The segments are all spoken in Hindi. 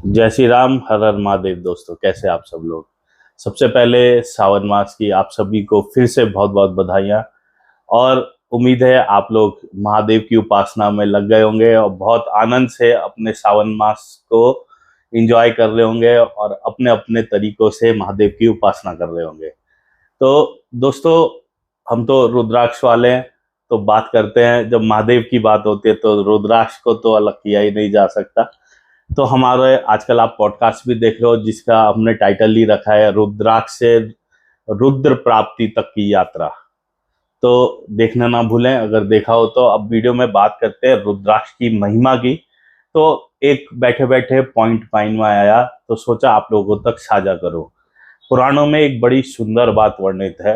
जय श्री राम, हर हर महादेव। दोस्तों, कैसे आप सब लोग। सबसे पहले सावन मास की आप सभी को फिर से बहुत बहुत बधाइयाँ। और उम्मीद है आप लोग महादेव की उपासना में लग गए होंगे और बहुत आनंद से अपने सावन मास को एंजॉय कर रहे होंगे और अपने अपने तरीकों से महादेव की उपासना कर रहे होंगे। तो दोस्तों, हम तो रुद्राक्ष वाले हैं, तो बात करते हैं। जब महादेव की बात होती है तो रुद्राक्ष को तो अलग किया ही नहीं जा सकता। तो हमारे आजकल आप पॉडकास्ट भी देख रहे हो जिसका हमने टाइटल ही रखा है रुद्राक्ष से रुद्र प्राप्ति तक की यात्रा। तो देखना ना भूलें, अगर देखा हो तो। अब वीडियो में बात करते हैं रुद्राक्ष की महिमा की। तो एक बैठे बैठे पॉइंट माइंड में आया तो सोचा आप लोगों तक साझा करूं। पुराणों में एक बड़ी सुंदर बात वर्णित है।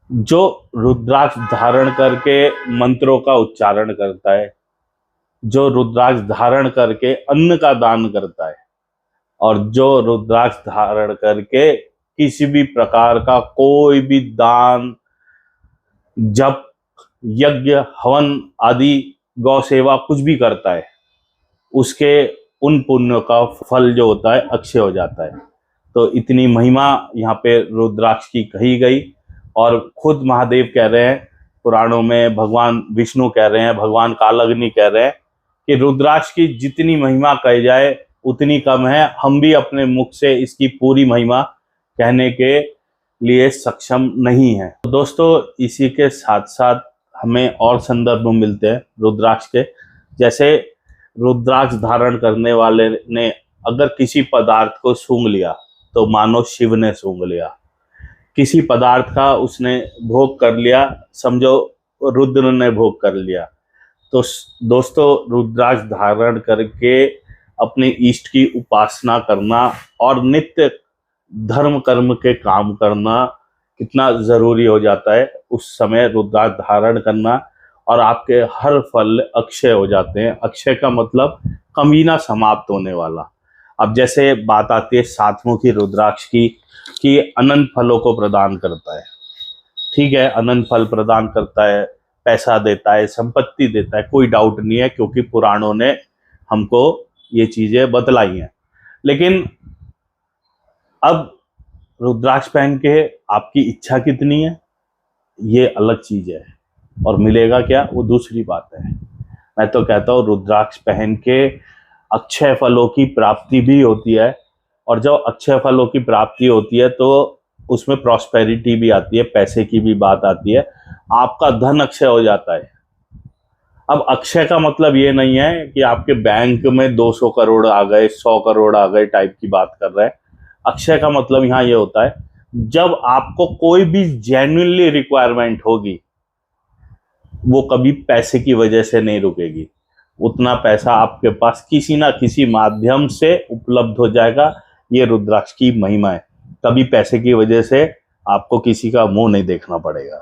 जो रुद्राक्ष धारण करके मंत्रों का उच्चारण करता है, जो रुद्राक्ष धारण करके अन्न का दान करता है, और जो रुद्राक्ष धारण करके किसी भी प्रकार का कोई भी दान, जप, यज्ञ, हवन आदि, गौ सेवा कुछ भी करता है, उसके उन पुण्यों का फल जो होता है अक्षय हो जाता है। तो इतनी महिमा यहाँ पे रुद्राक्ष की कही गई। और खुद महादेव कह रहे हैं पुराणों में, भगवान विष्णु कह रहे हैं, भगवान कालाग्नि कह रहे हैं कि रुद्राक्ष की जितनी महिमा कही जाए उतनी कम है। हम भी अपने मुख से इसकी पूरी महिमा कहने के लिए सक्षम नहीं है। तो दोस्तों, इसी के साथ साथ हमें और संदर्भ मिलते हैं रुद्राक्ष के। जैसे रुद्राक्ष धारण करने वाले ने अगर किसी पदार्थ को सूंघ लिया तो मानो शिव ने सूंघ लिया। किसी पदार्थ का उसने भोग कर लिया, समझो रुद्र ने भोग कर लिया। तो दोस्तों, रुद्राक्ष धारण करके अपने इष्ट की उपासना करना और नित्य धर्म कर्म के काम करना कितना जरूरी हो जाता है। उस समय रुद्राक्ष धारण करना और आपके हर फल अक्षय हो जाते हैं। अक्षय का मतलब कमी ना समाप्त होने वाला। अब जैसे बात आती है सातमुखी रुद्राक्ष की कि अनंत फलों को प्रदान करता है। ठीक है, अनंत फल प्रदान करता है, पैसा देता है, संपत्ति देता है, कोई डाउट नहीं है, क्योंकि पुराणों ने हमको ये चीजें बतलाई हैं। लेकिन अब रुद्राक्ष पहन के आपकी इच्छा कितनी है ये अलग चीज है, और मिलेगा क्या वो दूसरी बात है। मैं तो कहता हूँ रुद्राक्ष पहन के अक्षय फलों की प्राप्ति भी होती है। और जब अक्षय फलों की प्राप्ति होती है तो उसमें प्रॉस्पेरिटी भी आती है, पैसे की भी बात आती है, आपका धन अक्षय हो जाता है। अब अक्षय का मतलब ये नहीं है कि आपके बैंक में 200 करोड़ आ गए, 100 करोड़ आ गए टाइप की बात कर रहे हैं। अक्षय का मतलब यहाँ ये होता है जब आपको कोई भी जेन्युइनली रिक्वायरमेंट होगी, वो कभी पैसे की वजह से नहीं रुकेगी। उतना पैसा आपके पास किसी ना किसी माध्यम से उपलब्ध हो जाएगा। ये रुद्राक्ष की महिमा है। कभी पैसे की वजह से आपको किसी का मुंह नहीं देखना पड़ेगा,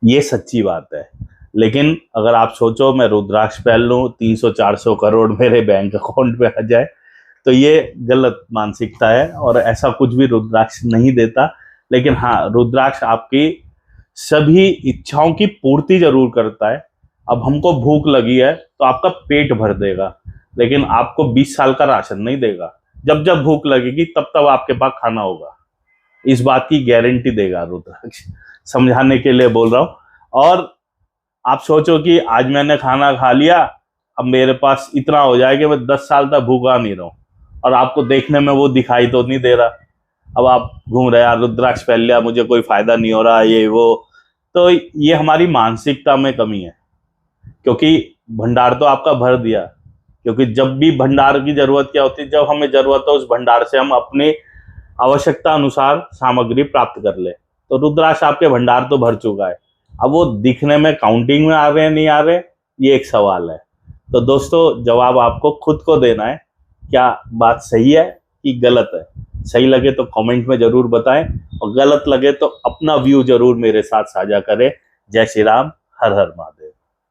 ये सच्ची बात है। लेकिन अगर आप सोचो मैं रुद्राक्ष पहन लूं, 300-400 करोड़ मेरे बैंक अकाउंट में आ जाए, तो ये गलत मानसिकता है और ऐसा कुछ भी रुद्राक्ष नहीं देता। लेकिन हाँ, रुद्राक्ष आपकी सभी इच्छाओं की पूर्ति जरूर करता है। अब हमको भूख लगी है तो आपका पेट भर देगा, लेकिन आपको 20 साल का राशन नहीं देगा। जब जब भूख लगेगी तब तब आपके पास खाना होगा, इस बात की गारंटी देगा रुद्राक्ष। समझाने के लिए बोल रहा हूं। और आप सोचो कि आज मैंने खाना खा लिया, अब मेरे पास इतना हो जाए कि मैं 10 साल तक भूखा नहीं रहूं, और आपको देखने में वो दिखाई तो नहीं दे रहा। अब आप घूम रहे यार रुद्राक्ष पहन लिया, मुझे कोई फायदा नहीं हो रहा, ये वो। तो ये हमारी मानसिकता में कमी है, क्योंकि भंडार तो आपका भर दिया। क्योंकि जब भी भंडार की जरूरत क्या होती है, जब हमें जरूरत है उस भंडार से हम अपनी आवश्यकता अनुसार सामग्री प्राप्त कर ले। तो रुद्राक्ष आपके भंडार तो भर चुका है। अब वो दिखने में काउंटिंग में आ रहे हैं नहीं आ रहे, ये एक सवाल है। तो दोस्तों, जवाब आपको खुद को देना है, क्या बात सही है कि गलत है। सही लगे तो कमेंट में जरूर बताएं, और गलत लगे तो अपना व्यू जरूर मेरे साथ साझा करें। जय श्री राम, हर हर महादेव।